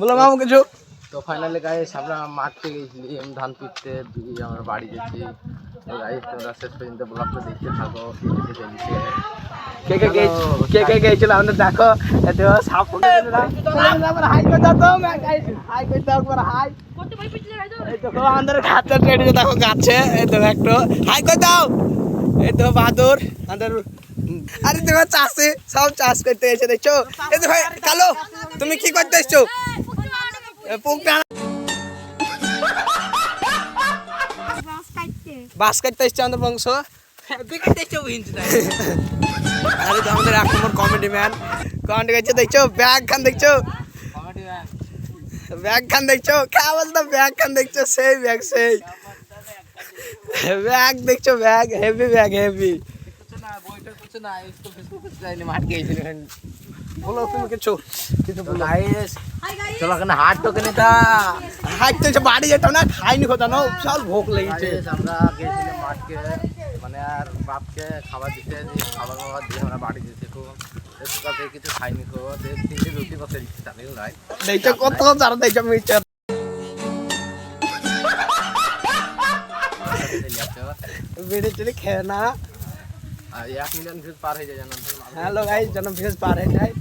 বলো মামু কিছু। তো ফাইনালি গাইস আমরা মাঠে গেছিলাম ধান পিটতে, দিয়ে আমরা বাড়ি যেছি। তো গাইস তোমরা শেষ পর্যন্ত ব্লগটা দেখতে থাকো। কে কে কে কে গেছিল আমরা দেখো। এত সাপ হাই করে দাও তো হাই করে দাও একবার হাই। এই দেখো আমাদের গাছে রেডি দেখো গাছে এই তো একটু হাই করে দাও। এই তো বাদুর আমাদের আরে দেখো চাষে সব চাষ করতে এসে দেখছো। এই দেখো কালো তুমি কি করতে এসছো? বাস কাটতে এসছে আমাদের বংশ। আরে তো আমাদের এক নম্বর কমেডি ম্যান কমেডি করছে দেখছো। ব্যাগ খান দেখছো, ব্যাগ খান দেখছো, কে বলতো ব্যাগ খান দেখছো? সেই ব্যাগ সেই ব্যাগ দেখছো, ব্যাগ হেভি, ব্যাগ হেভি। বলো তুমি কিছু কিছু গাইস চলো কেন হাট তো কেন তা হাঁটতে বাড়ি যেতাম না, খাইনি কোথাও না, বিশাল ভোগ লেগেছে। আমরা গেছিলাম মাঠকে, মানে আর বাপকে খাবার দিতে, খাবার খাবার দিয়ে আমরা বাড়ি যেতে। খুব সকাল থেকে কিছু খাইনি, খুব 3টে রুটি বসে দিচ্ছি তাহলে নাই দেখছো কত যারা দেখছো মিস্টার বেড়ে চলে খেয়ে না। আর 1 মিলিয়ন ভিউজ পার হয়ে যায় জানো। হ্যালো গাইস, যেন ভিউজ পার হয়ে যায়।